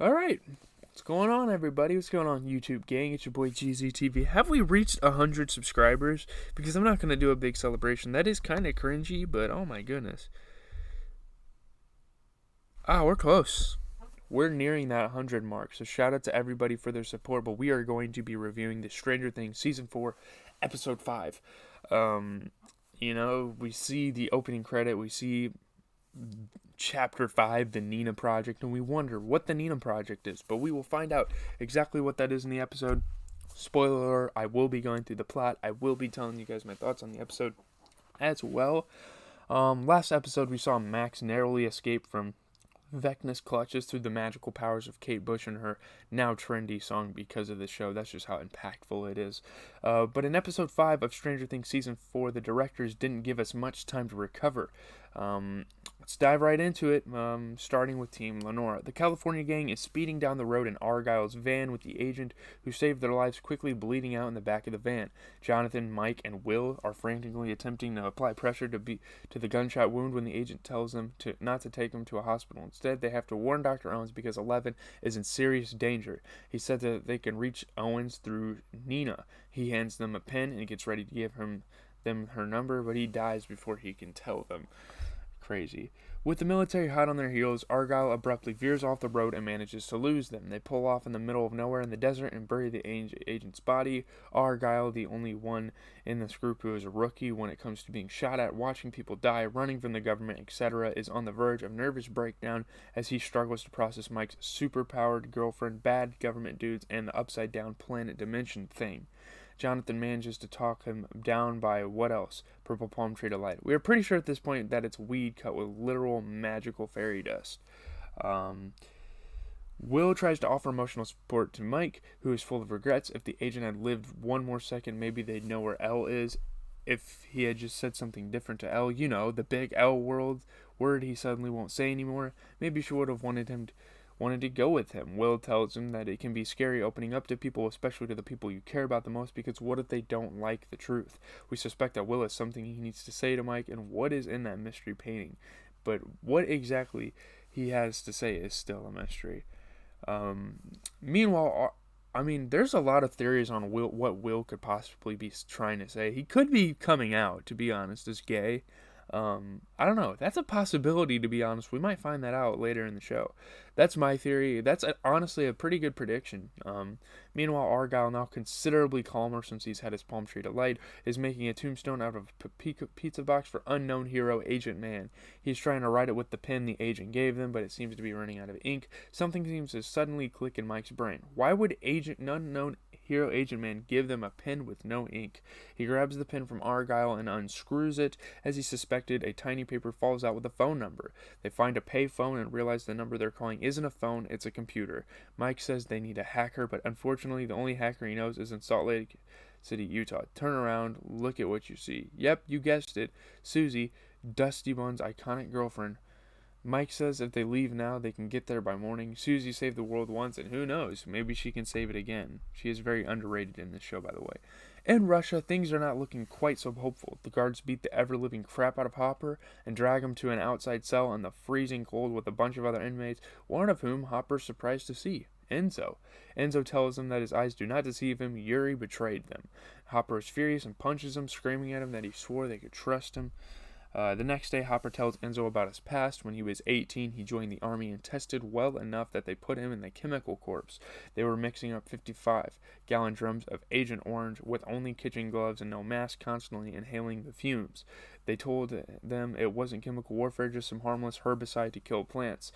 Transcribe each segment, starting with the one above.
All right. What's going on, everybody? What's going on, YouTube gang? It's your boy GZTV. Have we reached 100 subscribers? Because I'm not going to do a big celebration. That is kind of cringy, but oh my goodness. We're close. We're nearing that 100 mark. So shout out to everybody for their support. But we are going to be reviewing the Stranger Things Season 4, Episode 5. Um, we see the opening credit. We see Chapter 5, the Nina Project, and we wonder what the Nina Project is, but we will find out exactly what that is in the episode. Spoiler alert, I will be going through the plot. I will be telling you guys my thoughts on the episode as well. Last episode, we saw Max narrowly escape from Vecna's clutches through the magical powers of Kate Bush and her now trendy song because of the show. That's just how impactful it is. But in episode 5 of Stranger Things Season 4, the directors didn't give us much time to recover. Let's dive right into it, starting with Team Lenora. The California gang is speeding down the road in Argyle's van with the agent who saved their lives quickly bleeding out in the back of the van. Jonathan, Mike, and Will are frantically attempting to apply pressure to the gunshot wound when the agent tells them not to take him to a hospital. Instead, they have to warn Dr. Owens because 11 is in serious danger. He said that they can reach Owens through Nina. He hands them a pen and gets ready to give them her number, but he dies before he can tell them. Crazy. With the military hot on their heels, Argyle abruptly veers off the road and manages to lose them. They pull off in the middle of nowhere in the desert and bury the agent's body. Argyle, the only one in this group who is a rookie when it comes to being shot at, watching people die, running from the government, etc., is on the verge of nervous breakdown as he struggles to process Mike's superpowered girlfriend, bad government dudes, and the upside down planet dimension thing. Jonathan manages to talk him down by what else? Purple palm tree delight. We are pretty sure at this point that it's weed cut with literal magical fairy dust. Um, Will tries to offer emotional support to Mike, who is full of regrets. If the agent had lived one more second, maybe they'd know where Elle is. If he had just said something different to Elle, the big L word he suddenly won't say anymore, maybe she would have wanted to go with him. Will tells him that it can be scary opening up to people, especially to the people you care about the most, because what if they don't like the truth? We suspect that Will has something he needs to say to Mike, and what is in that mystery painting? But what exactly he has to say is still a mystery. Meanwhile, there's a lot of theories on what Will could possibly be trying to say. He could be coming out, to be honest, as gay. I don't know. That's a possibility, to be honest. We might find that out later in the show. That's my theory. That's honestly a pretty good prediction. Meanwhile, Argyle, now considerably calmer since he's had his palm tree delight, is making a tombstone out of a pizza box for unknown hero Agent Man. He's trying to write it with the pen the agent gave them, but it seems to be running out of ink. Something seems to suddenly click in Mike's brain. Why would unknown hero Agent Man give them a pen with no ink? He grabs the pen from Argyle and unscrews it. As he suspected, a tiny paper falls out with a phone number. They find a pay phone and realize the number they're calling isn't a phone, it's a computer. Mike says they need a hacker, but unfortunately the only hacker he knows is in Salt Lake City, Utah. Turn around, look at what you see. Yep, you guessed it. Susie, Dusty Bun's iconic girlfriend. Mike says if they leave now, they can get there by morning. Susie saved the world once, and who knows, maybe she can save it again. She is very underrated in this show, by the way. In Russia, things are not looking quite so hopeful. The guards beat the ever-living crap out of Hopper and drag him to an outside cell in the freezing cold with a bunch of other inmates, one of whom Hopper's surprised to see. Enzo. Enzo tells him that his eyes do not deceive him. Yuri betrayed them. Hopper is furious and punches him, screaming at him that he swore they could trust him. The next day, Hopper tells Enzo about his past. When he was 18, he joined the army and tested well enough that they put him in the chemical corps. They were mixing up 55-gallon drums of Agent Orange with only kitchen gloves and no mask, constantly inhaling the fumes. They told them it wasn't chemical warfare, just some harmless herbicide to kill plants.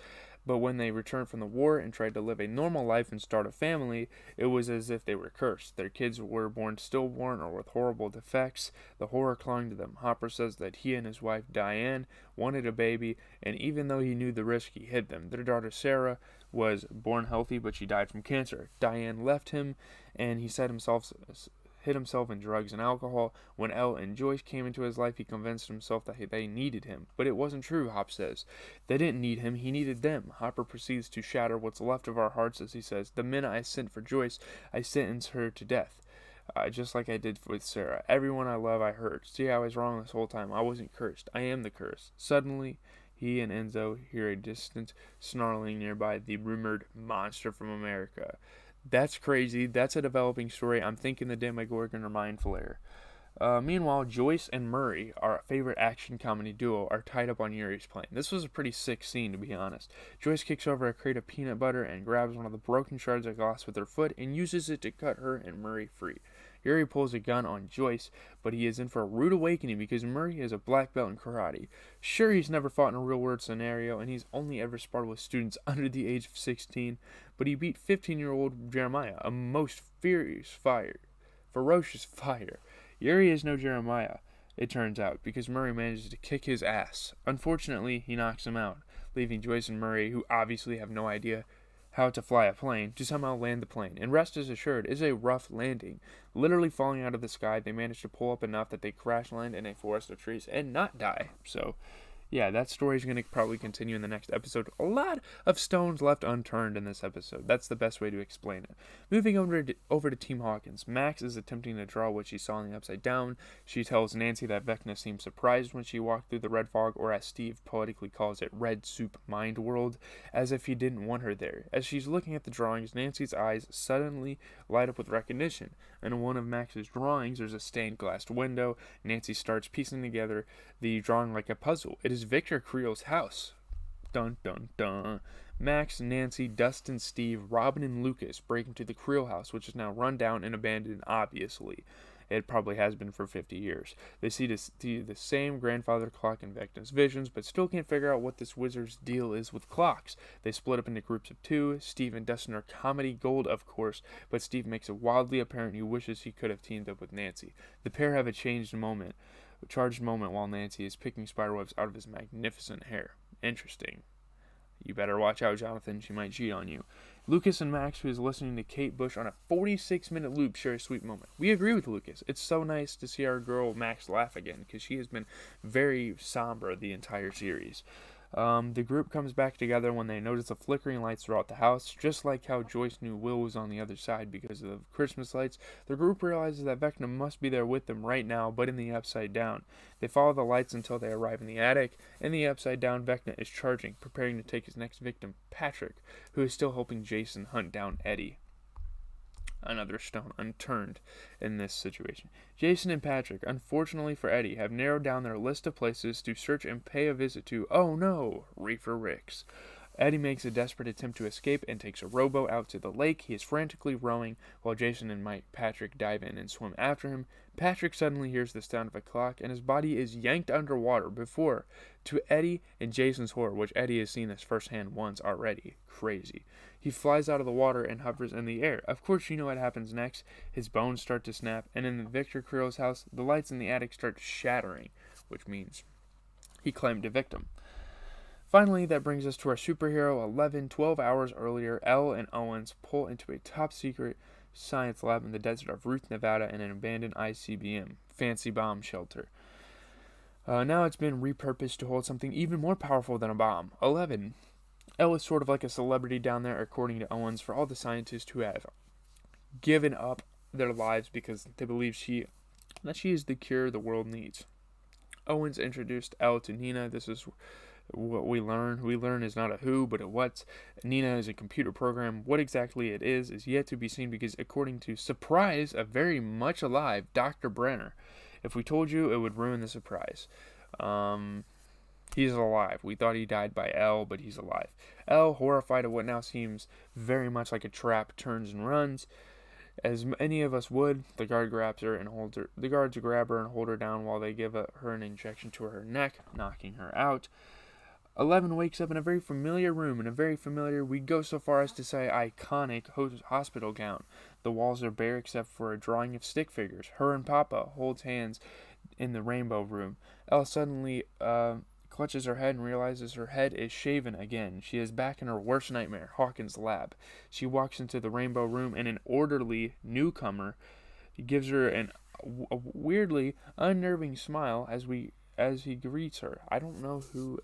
But when they returned from the war and tried to live a normal life and start a family, it was as if they were cursed. Their kids were born stillborn or with horrible defects. The horror clung to them. Hopper says that he and his wife Diane wanted a baby, and even though he knew the risk, he hid them. Their daughter Sarah was born healthy, but she died from cancer. Diane left him, and he hid himself in drugs and alcohol. When Elle and Joyce came into his life, he convinced himself that they needed him. But it wasn't true, Hop says. They didn't need him, he needed them. Hopper proceeds to shatter what's left of our hearts as he says, the minute I sent for Joyce, I sentenced her to death. Just like I did with Sarah. Everyone I love, I hurt. See, I was wrong this whole time. I wasn't cursed. I am the curse. Suddenly, He and Enzo hear a distant snarling nearby, the rumored monster from America. That's crazy. That's a developing story. I'm thinking the Demogorgon or Mind Flayer. Meanwhile, Joyce and Murray, our favorite action comedy duo, are tied up on Yuri's plane. This was a pretty sick scene, to be honest. Joyce kicks over a crate of peanut butter and grabs one of the broken shards of glass with her foot and uses it to cut her and Murray free. Yuri pulls a gun on Joyce, but he is in for a rude awakening because Murray is a black belt in karate. Sure, he's never fought in a real-world scenario, and he's only ever sparred with students under the age of 16, but he beat 15-year-old Jeremiah, a most ferocious fighter. Yuri is no Jeremiah, it turns out, because Murray manages to kick his ass. Unfortunately, he knocks him out, leaving Joyce and Murray, who obviously have no idea how to fly a plane, to somehow land the plane. And rest is assured, it is a rough landing. Literally falling out of the sky, they manage to pull up enough that they crash land in a forest of trees and not die. So, yeah, that story is going to probably continue in the next episode. A lot of stones left unturned in this episode. That's the best way to explain it. Moving over to Team Hawkins. Max is attempting to draw what she saw in the Upside Down. She tells Nancy that Vecna seemed surprised when she walked through the red fog, or as Steve poetically calls it, red soup mind world, as if he didn't want her there. As she's looking at the drawings, Nancy's eyes suddenly light up with recognition. In one of Max's drawings, there's a stained glass window. Nancy starts piecing together the drawing like a puzzle. It is Victor Creel's house. Dun dun dun. Max, Nancy, Dustin, Steve, Robin, and Lucas break into the Creel house, which is now run down and abandoned, obviously. It probably has been for 50 years. They see the same grandfather clock in Vecna's visions, but still can't figure out what this wizard's deal is with clocks. They split up into groups of two. Steve and Dustin are comedy gold, of course, but Steve makes it wildly apparent he wishes he could have teamed up with Nancy. The pair have a charged moment while Nancy is picking spiderwebs out of his magnificent hair. Interesting. You better watch out, Jonathan. She might cheat on you. Lucas and Max, who is listening to Kate Bush on a 46-minute loop, share a sweet moment. We agree with Lucas. It's so nice to see our girl Max laugh again, because she has been very somber the entire series. The group comes back together when they notice the flickering lights throughout the house. Just like how Joyce knew Will was on the other side because of the Christmas lights, the group realizes that Vecna must be there with them right now, but in the Upside Down. They follow the lights until they arrive in the attic. In the Upside Down, Vecna is charging, preparing to take his next victim, Patrick, who is still helping Jason hunt down Eddie. Another stone unturned in this situation. Jason and Patrick, unfortunately for Eddie, have narrowed down their list of places to search and pay a visit to, oh no, Reefer Rick's. Eddie makes a desperate attempt to escape and takes a rowboat out to the lake. He is frantically rowing while Jason and Patrick dive in and swim after him. Patrick suddenly hears the sound of a clock and his body is yanked underwater before, to Eddie and Jason's horror, which Eddie has seen this firsthand once already. Crazy. He flies out of the water and hovers in the air. Of course, you know what happens next. His bones start to snap, and in the Victor Creel's house, the lights in the attic start shattering, which means he claimed a victim. Finally, that brings us to our superhero. 12 hours earlier, Elle and Owens pull into a top-secret science lab in the desert of Ruth, Nevada, in an abandoned ICBM, fancy bomb shelter. Now it's been repurposed to hold something even more powerful than a bomb. 11. Elle is sort of like a celebrity down there, according to Owens, for all the scientists who have given up their lives because they believe that she is the cure the world needs. Owens introduced Elle to Nina. This is what we learn. We learn is not a who, but a what. Nina is a computer program. What exactly it is yet to be seen because, according to, surprise, a very much alive Dr. Brenner. If we told you, it would ruin the surprise. He's alive. We thought he died by Elle, but he's alive. Elle, horrified at what now seems very much like a trap, turns and runs. As any of us would, the guards grab her and hold her down while they give her an injection to her neck, knocking her out. 11 wakes up in a very familiar room, in a very familiar, we'd go so far as to say iconic hospital gown. The walls are bare except for a drawing of stick figures. Her and Papa holds hands in the rainbow room. Elle suddenly clutches her head and realizes her head is shaven again. She is back in her worst nightmare, Hawkins' lab. She walks into the rainbow room and an orderly newcomer gives her a weirdly unnerving smile as he greets her. I don't know who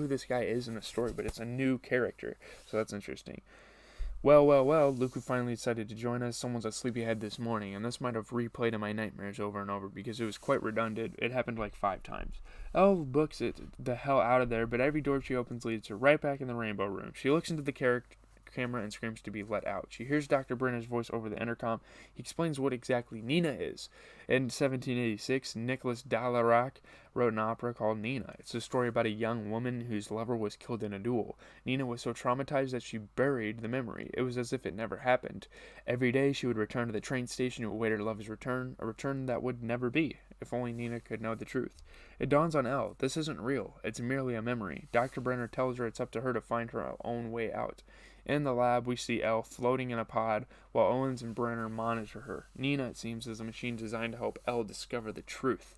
this guy is in the story, but it's a new character, so that's interesting. Well, well, well, Luke finally decided to join us. Someone's a sleepyhead this morning, and this might have replayed in my nightmares over and over because it was quite redundant. It happened like 5 times. Elle books it the hell out of there, but every door she opens leads her right back in the rainbow room. She looks into the camera and screams to be let out. She hears Dr. Brenner's voice over the intercom. He explains what exactly Nina is. In 1786, Nicholas Dallarac wrote an opera called Nina. It's a story about a young woman whose lover was killed in a duel. Nina was so traumatized that she buried the memory. It was as if it never happened. Every day she would return to the train station to await her lover's return, a return that would never be. If only Nina could know the truth. It dawns on Elle. This isn't real. It's merely a memory. Dr. Brenner tells her it's up to her to find her own way out. In the lab, we see Elle floating in a pod while Owens and Brenner monitor her. Nina, it seems, is a machine designed to help Elle discover the truth.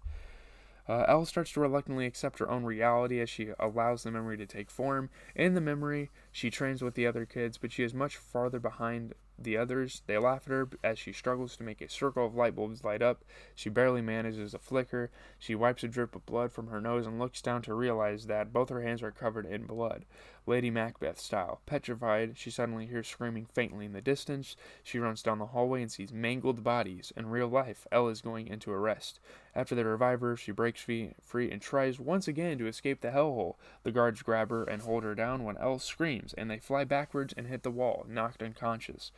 Elle starts to reluctantly accept her own reality as she allows the memory to take form. In the memory, she trains with the other kids, but she is much farther behind the others. They laugh at her as she struggles to make a circle of light bulbs light up. She barely manages a flicker. She wipes a drip of blood from her nose and looks down to realize that both her hands are covered in blood. Lady Macbeth style. Petrified, she suddenly hears screaming faintly in the distance. She runs down the hallway and sees mangled bodies. In real life, Elle is going into arrest. After they revive her, she breaks free and tries once again to escape the hellhole. The guards grab her and hold her down when Elle screams, and they fly backwards and hit the wall, knocked unconscious.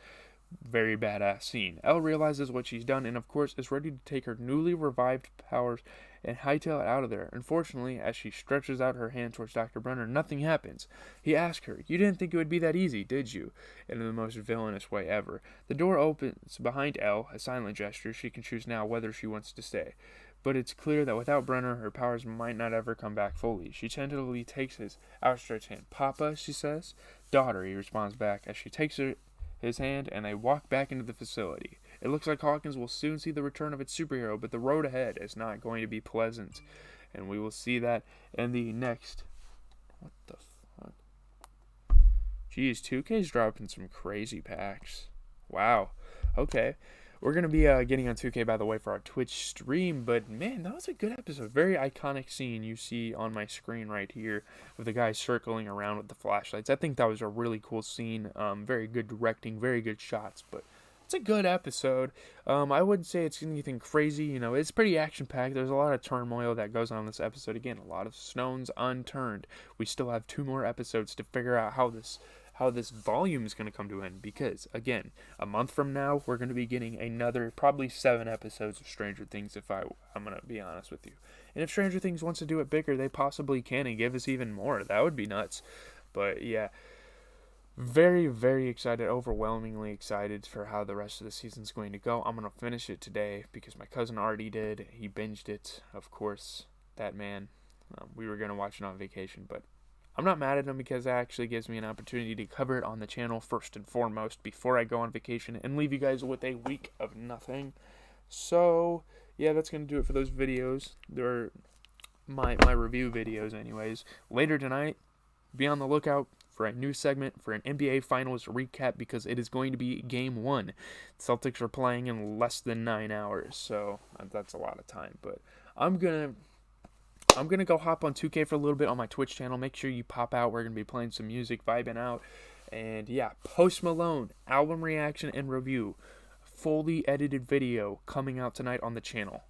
Very badass scene. Elle realizes what she's done and, of course, is ready to take her newly revived powers and hightail it out of there. Unfortunately, as she stretches out her hand towards Dr. Brenner, nothing happens. He asks her, "You didn't think it would be that easy, did you?" In the most villainous way ever. The door opens behind Elle, a silent gesture. She can choose now whether she wants to stay. But it's clear that without Brenner, her powers might not ever come back fully. She tentatively takes his outstretched hand. "Papa," she says. "Daughter," he responds back as she takes his hand, and they walk back into the facility. It looks like Hawkins will soon see the return of its superhero, but the road ahead is not going to be pleasant. And we will see that in the next... What the fuck? Jeez, 2K's dropping some crazy packs. Wow. Okay. We're going to be getting on 2K, by the way, for our Twitch stream, but man, that was a good episode. Very iconic scene you see on my screen right here with the guy circling around with the flashlights. I think that was a really cool scene. Very good directing, very good shots, but it's a good episode. I wouldn't say it's anything crazy. You know, it's pretty action-packed. There's a lot of turmoil that goes on in this episode. Again, a lot of stones unturned. We still have 2 more episodes to figure out how this volume is going to come to an end, because again, a month from now we're going to be getting another probably 7 episodes of Stranger Things, if I'm going to be honest with you. And if Stranger Things wants to do it bigger, they possibly can and give us even more. That would be nuts. But yeah, very, very excited, overwhelmingly excited for how the rest of the season's going to go. I'm going to finish it today because my cousin already did. He binged it, of course, that man. We were going to watch it on vacation, but I'm not mad at him because that actually gives me an opportunity to cover it on the channel first and foremost before I go on vacation and leave you guys with a week of nothing. So, yeah, that's going to do it for those videos. They're my review videos anyways. Later tonight, be on the lookout for a new segment for an NBA Finals recap because it is going to be Game 1. Celtics are playing in less than 9 hours, so that's a lot of time. But I'm going to go hop on 2K for a little bit on my Twitch channel. Make sure you pop out. We're going to be playing some music, vibing out. And yeah, Post Malone, album reaction and review. Fully edited video coming out tonight on the channel.